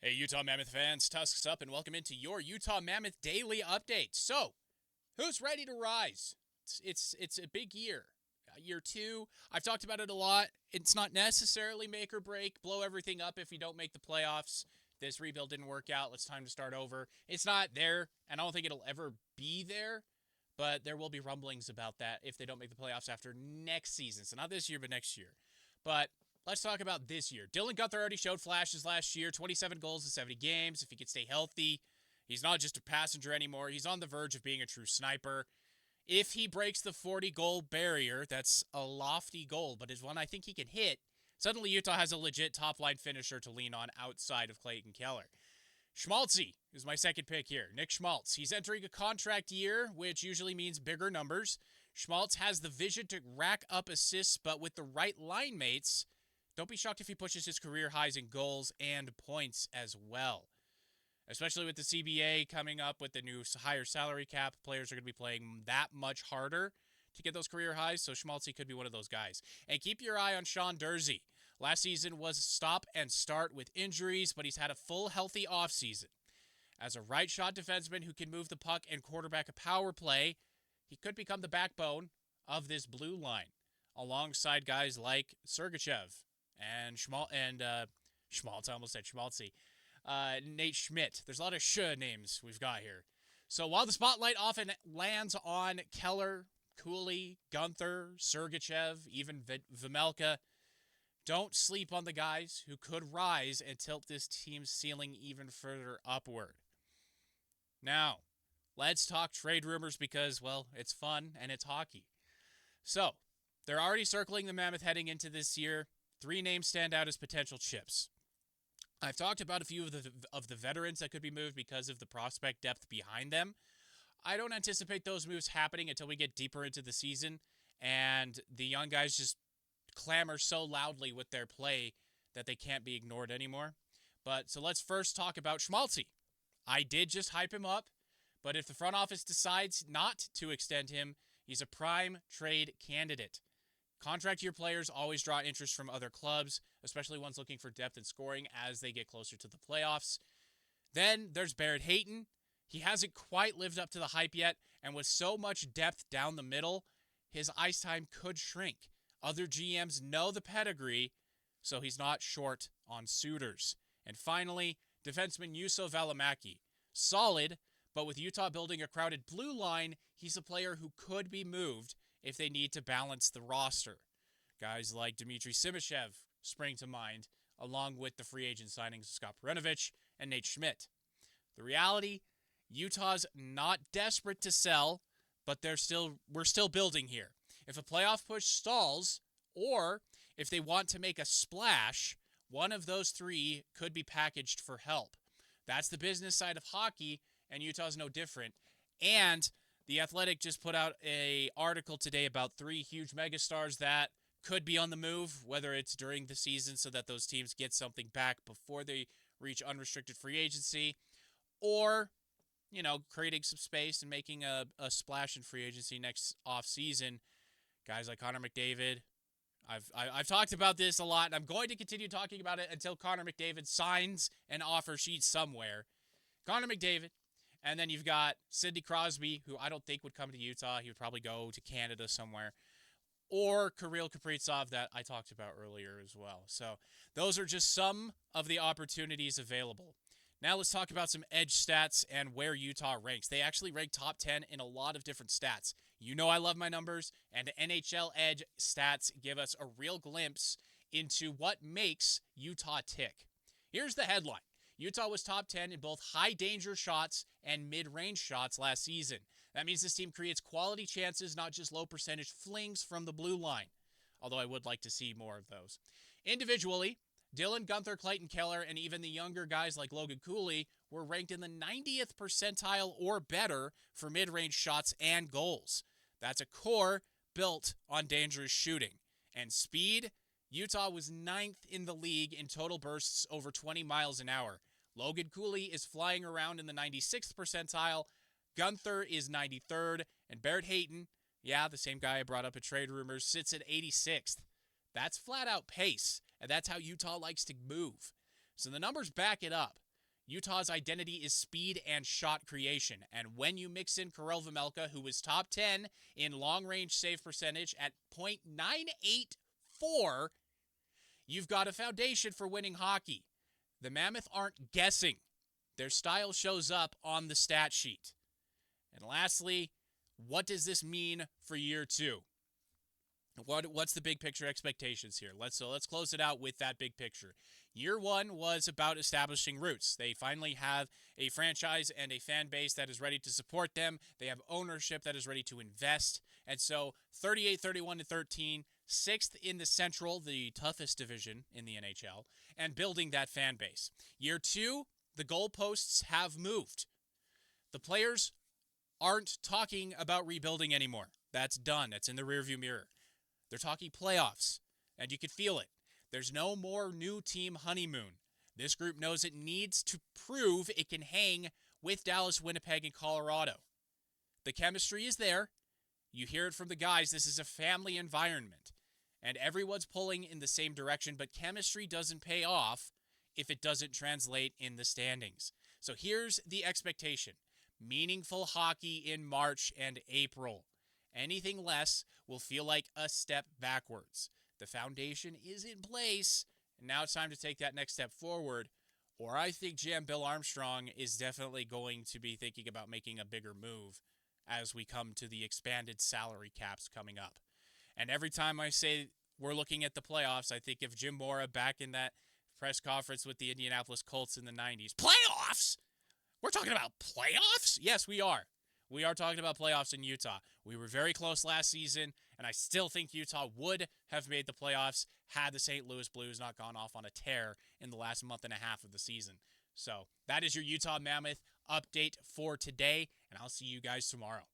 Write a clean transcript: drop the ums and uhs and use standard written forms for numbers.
Hey, Utah Mammoth fans, Tusks up, and welcome into your Utah Mammoth Daily update. So, who's ready to rise? It's a big year. Year two, I've talked about it a lot. It's not necessarily make or break, blow everything up if you don't make the playoffs. This rebuild didn't work out. It's time to start over. It's not there, and I don't think it'll ever be there, but there will be rumblings about that if they don't make the playoffs after next season. So, not this year, but next year. But let's talk about this year. Dylan Gunther already showed flashes last year, 27 goals in 70 games. If he could stay healthy, he's not just a passenger anymore. He's on the verge of being a true sniper. If he breaks the 40-goal barrier, that's a lofty goal, but is one I think he can hit. Suddenly, Utah has a legit top-line finisher to lean on outside of Clayton Keller. Schmaltzy is my second pick here. Nick Schmaltz. He's entering a contract year, which usually means bigger numbers. Schmaltz has the vision to rack up assists, but with the right line mates, don't be shocked if he pushes his career highs in goals and points as well. Especially with the CBA coming up with the new higher salary cap, players are going to be playing that much harder to get those career highs, so Schmaltzy could be one of those guys. And keep your eye on Sean Durzi. Last season was stop and start with injuries, but he's had a full healthy offseason. As a right shot defenseman who can move the puck and quarterback a power play, he could become the backbone of this blue line, alongside guys like Sergachev and Schmaltz. I almost said Schmaltzy. Nate Schmidt. There's a lot of names we've got here. So while the spotlight often lands on Keller, Cooley, Gunther, Sergachev, even Vimelka, don't sleep on the guys who could rise and tilt this team's ceiling even further upward. Now, let's talk trade rumors because, well, it's fun and it's hockey. So, they're already circling the Mammoth heading into this year. 3 names stand out as potential chips. I've talked about a few of the veterans that could be moved because of the prospect depth behind them. I don't anticipate those moves happening until we get deeper into the season and the young guys just clamor so loudly with their play that they can't be ignored anymore. But so let's first talk about Schmaltzy. I did just hype him up, but if the front office decides not to extend him, he's a prime trade candidate. Contract year players always draw interest from other clubs, especially ones looking for depth and scoring as they get closer to the playoffs. Then there's Barrett Hayton. He hasn't quite lived up to the hype yet, and with so much depth down the middle, his ice time could shrink. Other GMs know the pedigree, so he's not short on suitors. And finally, defenseman Juuso Välimäki. Solid, but with Utah building a crowded blue line, he's a player who could be moved if they need to balance the roster. Guys like Dmitry Simashev spring to mind, along with the free agent signings of Scott Perunovich and Nate Schmidt. The reality, Utah's not desperate to sell, but we're still building here. If a playoff push stalls, or if they want to make a splash, one of those 3 could be packaged for help. That's the business side of hockey, and Utah's no different. And The Athletic just put out an article today about 3 huge megastars that could be on the move, whether it's during the season so that those teams get something back before they reach unrestricted free agency, or, creating some space and making a splash in free agency next offseason. Guys like Connor McDavid. I've talked about this a lot, and I'm going to continue talking about it until Connor McDavid signs an offer sheet somewhere. Connor McDavid. And then you've got Sidney Crosby, who I don't think would come to Utah. He would probably go to Canada somewhere. Or Kirill Kaprizov that I talked about earlier as well. So those are just some of the opportunities available. Now let's talk about some edge stats and where Utah ranks. They actually rank top 10 in a lot of different stats. You know I love my numbers, and NHL Edge stats give us a real glimpse into what makes Utah tick. Here's the headline. Utah was top 10 in both high danger shots and mid-range shots last season. That means this team creates quality chances, not just low percentage flings from the blue line, although I would like to see more of those. Individually, Dylan Gunther, Clayton Keller, and even the younger guys like Logan Cooley were ranked in the 90th percentile or better for mid-range shots and goals. That's a core built on dangerous shooting. And speed, Utah was 9th in the league in total bursts over 20 miles an hour. Logan Cooley is flying around in the 96th percentile. Gunther is 93rd. And Barrett Hayton, the same guy I brought up at Trade Rumors, sits at 86th. That's flat out pace, and that's how Utah likes to move. So the numbers back it up. Utah's identity is speed and shot creation. And when you mix in Karel Vejmelka, who was top 10 in long-range save percentage at .984, you've got a foundation for winning hockey. The Mammoth aren't guessing. Their style shows up on the stat sheet. And lastly, what does this mean for year two? What's the big picture expectations here? Let's close it out with that big picture. Year one was about establishing roots. They finally have a franchise and a fan base that is ready to support them. They have ownership that is ready to invest. And so 38, 31, and 13, sixth in the Central, the toughest division in the NHL, and building that fan base. Year two, the goalposts have moved. The players aren't talking about rebuilding anymore. That's done. That's in the rearview mirror. They're talking playoffs, and you can feel it. There's no more new team honeymoon. This group knows it needs to prove it can hang with Dallas, Winnipeg, and Colorado. The chemistry is there. You hear it from the guys. This is a family environment, and everyone's pulling in the same direction, but chemistry doesn't pay off if it doesn't translate in the standings. So here's the expectation. Meaningful hockey in March and April. Anything less will feel like a step backwards. The foundation is in place, and now it's time to take that next step forward. Or I think Bill Armstrong is definitely going to be thinking about making a bigger move as we come to the expanded salary caps coming up. And every time I say we're looking at the playoffs, I think of Jim Mora back in that press conference with the Indianapolis Colts in the 90s. Playoffs? We're talking about playoffs? Yes, we are. We are talking about playoffs in Utah. We were very close last season, and I still think Utah would have made the playoffs had the St. Louis Blues not gone off on a tear in the last month and a half of the season. So that is your Utah Mammoth update for today, and I'll see you guys tomorrow.